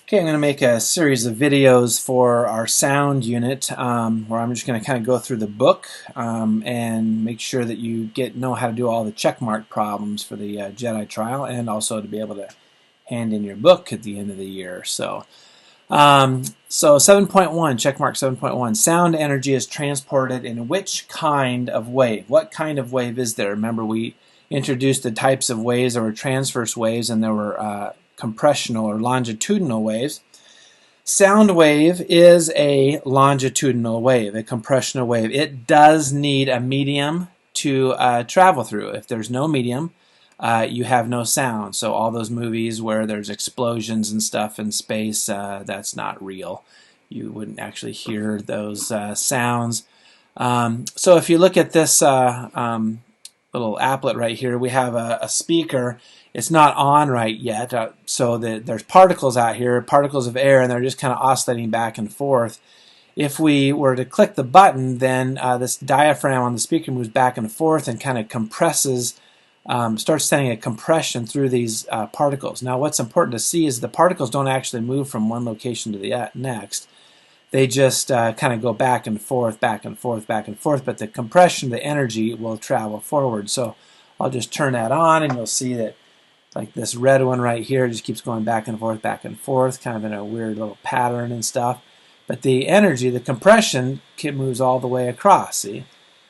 Okay, I'm going to make a series of videos for our sound unit where I'm just going to kind of go through the book and make sure that you know how to do all the checkmark problems for the Jedi trial, and also to be able to hand in your book at the end of the year. So 7.1, checkmark 7.1, sound energy is transported in which kind of wave? What kind of wave is there? Remember, we introduced the types of waves. There were transverse waves and there were compressional or longitudinal waves. Sound wave is a longitudinal wave, a compressional wave. It does need a medium to travel through. If there's no medium, you have no sound. So all those movies where there's explosions and stuff in space, that's not real. You wouldn't actually hear those sounds. So if you look at this little applet right here, we have a speaker. It's not on right yet, so there's particles out here, particles of air, and they're just kind of oscillating back and forth. If we were to click the button, then this diaphragm on the speaker moves back and forth and kind of compresses, starts sending a compression through these particles. Now what's important to see is the particles don't actually move from one location to the next. They just kind of go back and forth, back and forth, back and forth, but the compression, the energy will travel forward. So I'll just turn that on and you'll see that like this red one right here just keeps going back and forth, kind of in a weird little pattern and stuff. But the energy, the compression, moves all the way across, see?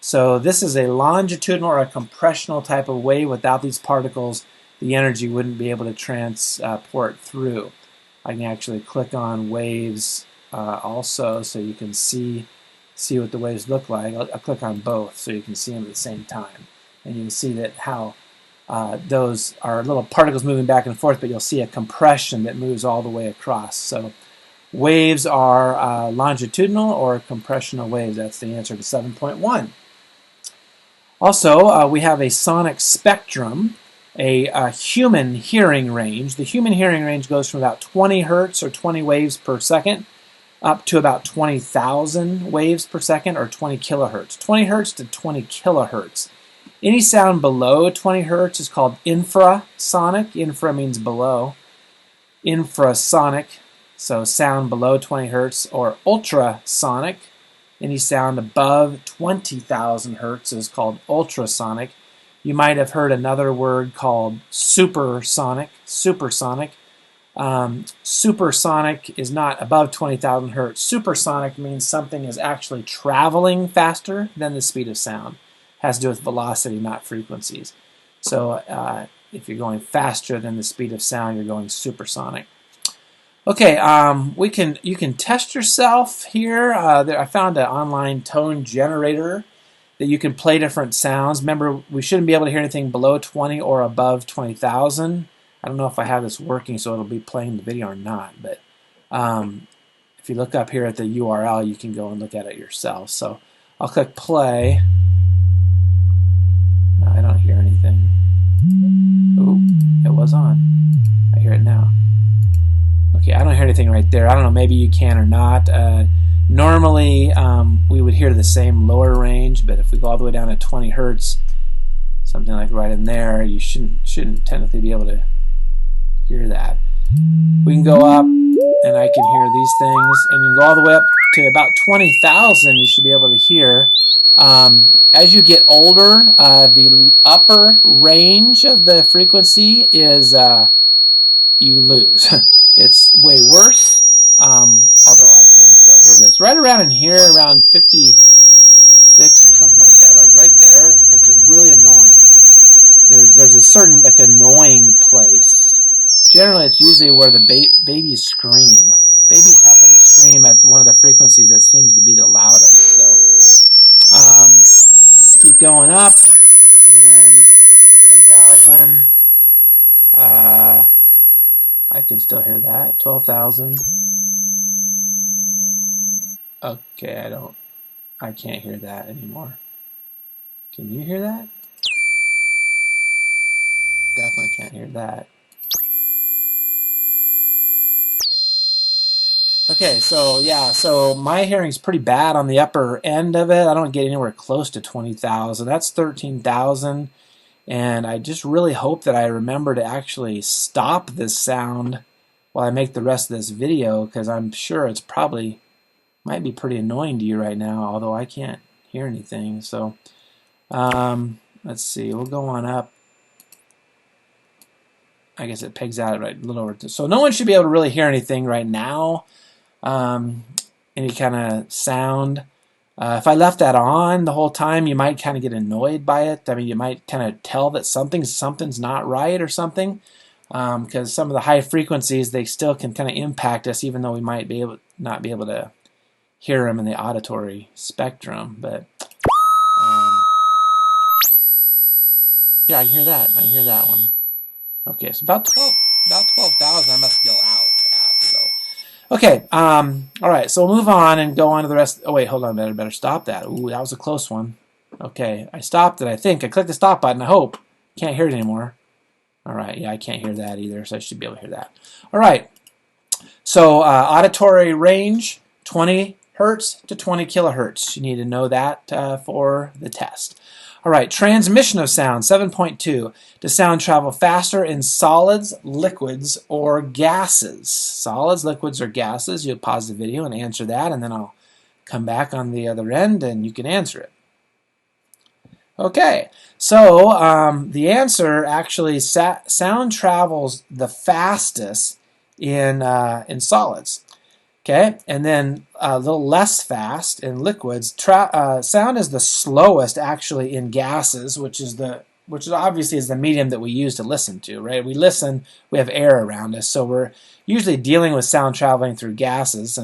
So this is a longitudinal or a compressional type of wave. Without these particles, the energy wouldn't be able to transport through. I can actually click on waves also so you can see what the waves look like. I'll click on both so you can see them at the same time. And you can see that how those are little particles moving back and forth, but you'll see a compression that moves all the way across. So waves are longitudinal or compressional waves. That's the answer to 7.1. Also, we have a sonic spectrum, a human hearing range. The human hearing range goes from about 20 hertz or 20 waves per second up to about 20,000 waves per second or 20 kilohertz. 20 hertz to 20 kilohertz. Any sound below 20 hertz is called infrasonic. Infra means below. Infrasonic, so sound below 20 hertz, or ultrasonic. Any sound above 20,000 hertz is called ultrasonic. You might have heard another word called supersonic. Supersonic. Supersonic is not above 20,000 hertz. Supersonic means something is actually traveling faster than the speed of sound. Has to do with velocity, not frequencies. So if you're going faster than the speed of sound, you're going supersonic. Okay, you can test yourself here. I found an online tone generator that you can play different sounds. Remember, we shouldn't be able to hear anything below 20 or above 20,000. I don't know if I have this working so it'll be playing the video or not, but if you look up here at the URL, you can go and look at it yourself. So I'll click play. I don't hear anything. Ooh, it was on. I hear it now. Okay, I don't hear anything right there. I don't know, maybe you can or not. Normally, we would hear the same lower range, but if we go all the way down to 20 hertz, something like right in there, you shouldn't technically be able to hear that. We can go up, and I can hear these things, and you can go all the way up to about 20,000. You should be able to hear. As you get older, the upper range of the frequency is you lose. It's way worse, although I can still hear this. Right around in here, around 56 or something like that, right there, it's really annoying. There's a certain like annoying place. Generally, it's usually where the babies scream. Babies happen to scream at one of the frequencies that seems to be the loudest. So keep going up, and 10,000. I can still hear that. 12,000. Okay, I can't hear that anymore. Can you hear that? Definitely can't hear that. Okay, so yeah, so my hearing's pretty bad on the upper end of it. I don't get anywhere close to 20,000. That's 13,000. And I just really hope that I remember to actually stop this sound while I make the rest of this video, because I'm sure it's probably might be pretty annoying to you right now, although I can't hear anything. So let's see, we'll go on up. I guess it pegs out right a little over. So no one should be able to really hear anything right now, any kind of sound. If I left that on the whole time, you might kind of get annoyed by it. I mean, you might kind of tell that something's not right or something, because some of the high frequencies, they still can kind of impact us, even though we might not be able to hear them in the auditory spectrum. But yeah, I can hear that. I can hear that one. Okay, so about 12,000 I must go out at. So okay, all right, so we'll move on and go on to the rest. Oh wait, hold on, better stop that. Ooh, that was a close one. Okay, I stopped it, I think. I clicked the stop button, I hope. Can't hear it anymore. All right, yeah, I can't hear that either, so I should be able to hear that. All right, so auditory range, 20 hertz to 20 kilohertz. You need to know that for the test. All right, transmission of sound, 7.2. Does sound travel faster in solids, liquids, or gases? Solids, liquids, or gases? You'll pause the video and answer that, and then I'll come back on the other end and you can answer it. Okay, so the answer actually, sound travels the fastest in solids. Okay, and then a little less fast in liquids. Sound is the slowest actually in gases, which is obviously is the medium that we use to listen to, right? We listen, we have air around us, so we're usually dealing with sound traveling through gases,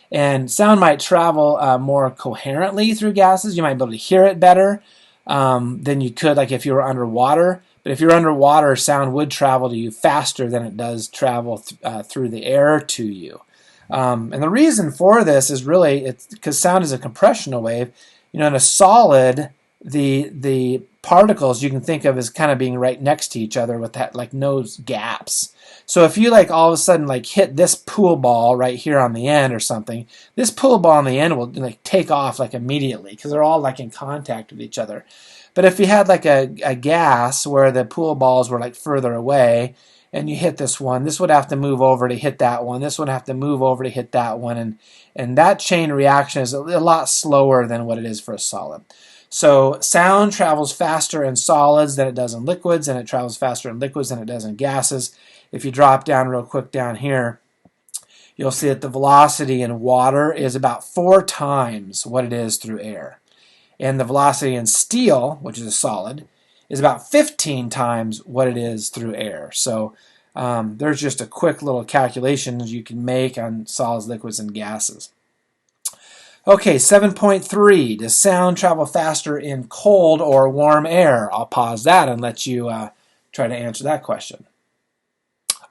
and sound might travel more coherently through gases. You might be able to hear it better than you could like if you were underwater. But if you're underwater, sound would travel to you faster than it does travel through the air to you. And the reason for this is really it's because sound is a compressional wave. You know, in a solid, the particles you can think of as kind of being right next to each other with that like no gaps. So if you like all of a sudden like hit this pool ball right here on the end or something, this pool ball on the end will like take off like immediately because they're all like in contact with each other. But if you had like a gas where the pool balls were like further away, and you hit this one, this would have to move over to hit that one, this would have to move over to hit that one, and that chain reaction is a lot slower than what it is for a solid. So sound travels faster in solids than it does in liquids, and it travels faster in liquids than it does in gases. If you drop down real quick down here, you'll see that the velocity in water is about 4 times what it is through air. And the velocity in steel, which is a solid, is about 15 times what it is through air. So there's just a quick little calculations you can make on solids, liquids, and gases. Okay, 7.3. Does sound travel faster in cold or warm air? I'll pause that and let you try to answer that question.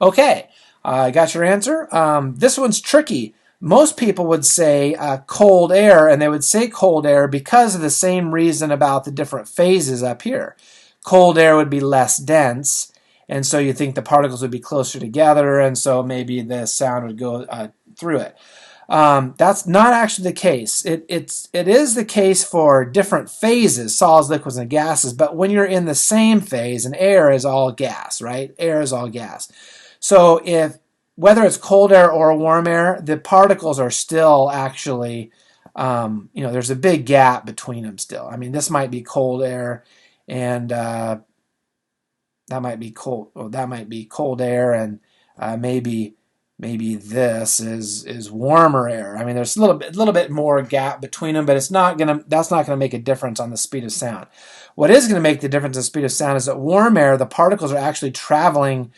Okay, I got your answer. This one's tricky. Most people would say cold air, and they would say cold air because of the same reason about the different phases up here. Cold air would be less dense, and so you think the particles would be closer together, and so maybe the sound would go through it. That's not actually the case. It is the case for different phases, solids, liquids, and gases, but when you're in the same phase, and air is all gas, right? Air is all gas. So whether it's cold air or warm air, the particles are still actually, there's a big gap between them still. I mean, this might be cold air, and that might be cold. Well, that might be cold air, and maybe this is warmer air. I mean, there's a little bit more gap between them, but that's not gonna make a difference on the speed of sound. What is gonna make the difference in speed of sound is that warm air, the particles are actually traveling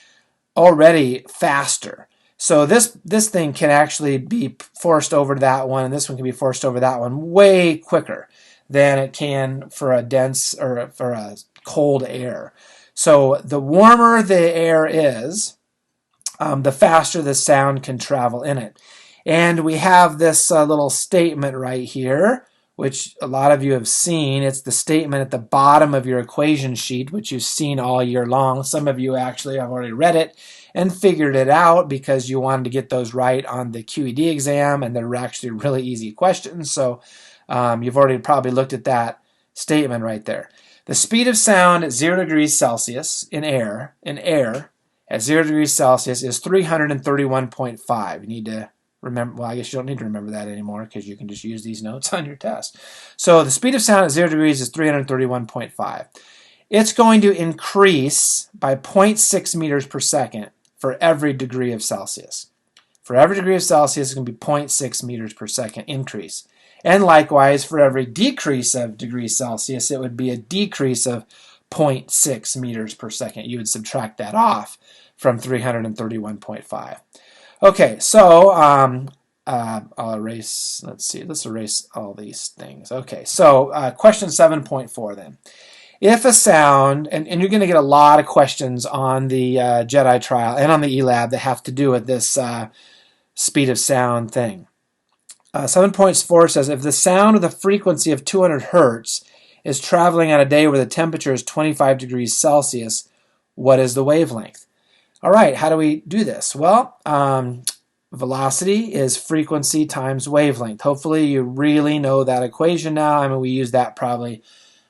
already faster. So this thing can actually be forced over to that one, and this one can be forced over that one way quicker than it can for a dense or for a cold air. So the warmer the air is, the faster the sound can travel in it. And we have this little statement right here, which a lot of you have seen. It's the statement at the bottom of your equation sheet, which you've seen all year long. Some of you actually have already read it and figured it out because you wanted to get those right on the QED exam, and they're actually really easy questions. So you've already probably looked at that statement right there. The speed of sound at 0 degrees Celsius in air, at 0 degrees Celsius is 331.5. You need to remember, well, I guess you don't need to remember that anymore because you can just use these notes on your test. So the speed of sound at 0 degrees is 331.5. It's going to increase by 0.6 meters per second for every degree of Celsius. For every degree of Celsius, it's going to be 0.6 meters per second increase. And likewise, for every decrease of degrees Celsius, it would be a decrease of 0.6 meters per second. You would subtract that off from 331.5. Okay, so I'll erase, let's erase all these things. Okay, so question 7.4 then. If a sound, and you're going to get a lot of questions on the Jedi trial and on the E-Lab that have to do with this speed of sound thing. 7.4 says, if the sound with a frequency of 200 hertz is traveling on a day where the temperature is 25 degrees Celsius, what is the wavelength? All right, how do we do this? Well, velocity is frequency times wavelength. Hopefully you really know that equation now. I mean, we use that probably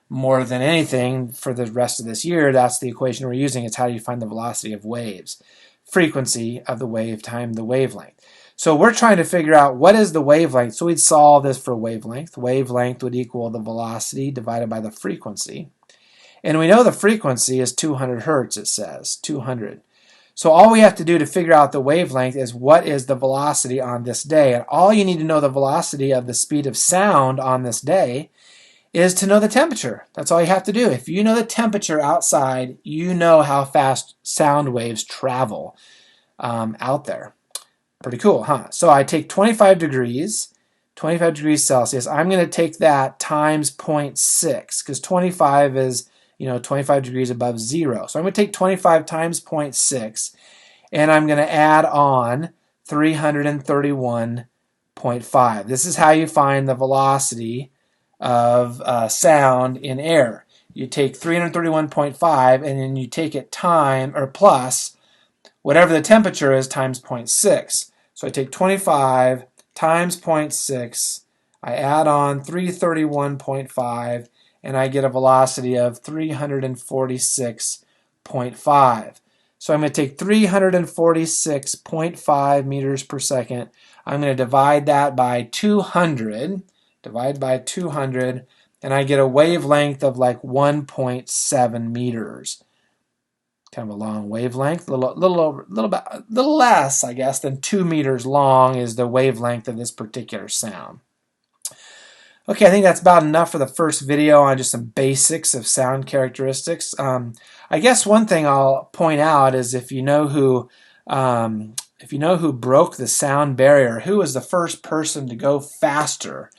more than anything for the rest of this year. That's the equation we're using. It's how do you find the velocity of waves. Frequency of the wave times the wavelength. So we're trying to figure out what is the wavelength. So we'd solve this for wavelength. Wavelength would equal the velocity divided by the frequency. And we know the frequency is 200 hertz, it says, 200. So all we have to do to figure out the wavelength is what is the velocity on this day. And all you need to know the velocity of the speed of sound on this day is to know the temperature. That's all you have to do. If you know the temperature outside, you know how fast sound waves travel out there. Pretty cool, huh? So I take 25 degrees Celsius. I'm going to take that times 0.6 because 25 is, 25 degrees above 0. So I'm going to take 25 times 0.6 and I'm going to add on 331.5. This is how you find the velocity of sound in air. You take 331.5 and then you take it plus whatever the temperature is times 0.6. So I take 25 times 0.6, I add on 331.5, and I get a velocity of 346.5. So I'm going to take 346.5 meters per second. I'm going to divide that by 200, and I get a wavelength of like 1.7 meters. Kind of a long wavelength, a little less, I guess, than 2 meters long is the wavelength of this particular sound. Okay, I think that's about enough for the first video on just some basics of sound characteristics. I guess one thing I'll point out is if you know who broke the sound barrier, who was the first person to go faster,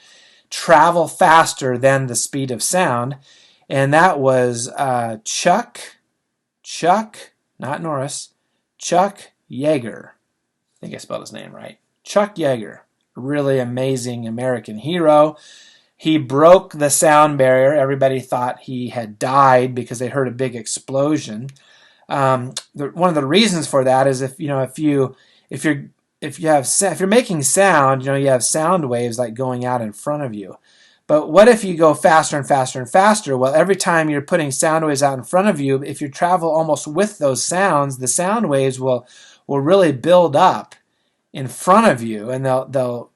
travel faster than the speed of sound, and that was Chuck, not Norris, Chuck Yeager. I think I spelled his name right. Chuck Yeager, a really amazing American hero. He broke the sound barrier. Everybody thought he had died because they heard a big explosion. One of the reasons for that is if you're making sound, you have sound waves like going out in front of you. But what if you go faster and faster and faster? Well, every time you're putting sound waves out in front of you, if you travel almost with those sounds, the sound waves will really build up in front of you, and they'll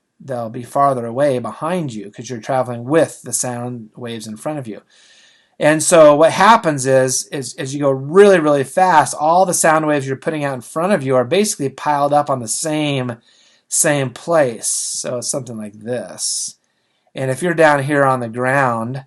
be farther away behind you because you're traveling with the sound waves in front of you. And so what happens is as you go really, really fast, all the sound waves you're putting out in front of you are basically piled up on the same place. So it's something like this. And if you're down here on the ground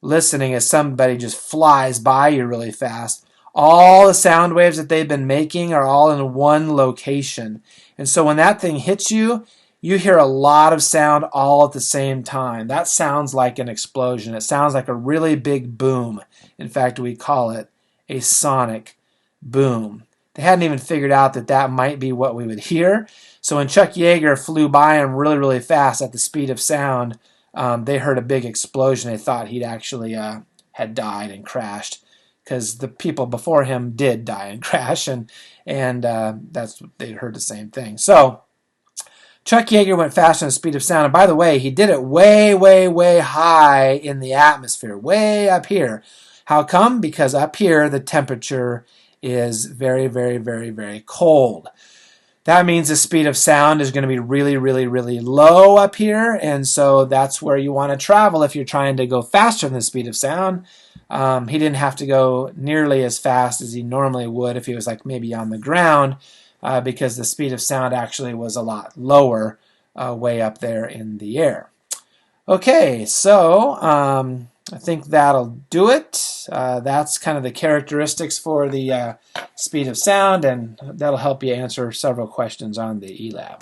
listening as somebody just flies by you really fast, all the sound waves that they've been making are all in one location. And so when that thing hits you, you hear a lot of sound all at the same time. That sounds like an explosion. It sounds like a really big boom. In fact, we call it a sonic boom. They hadn't even figured out that might be what we would hear. So when Chuck Yeager flew by him really, really fast at the speed of sound, they heard a big explosion. They thought he'd actually had died and crashed because the people before him did die and crash, and they heard the same thing. So Chuck Yeager went faster than the speed of sound. And by the way, he did it way, way, way high in the atmosphere, way up here. How come? Because up here the temperature is very, very, very, very cold. That means the speed of sound is going to be really, really, really low up here, and so that's where you want to travel if you're trying to go faster than the speed of sound. He didn't have to go nearly as fast as he normally would if he was like maybe on the ground, because the speed of sound actually was a lot lower way up there in the air. Okay, so I think that'll do it. That's kind of the characteristics for the speed of sound, and that'll help you answer several questions on the eLab.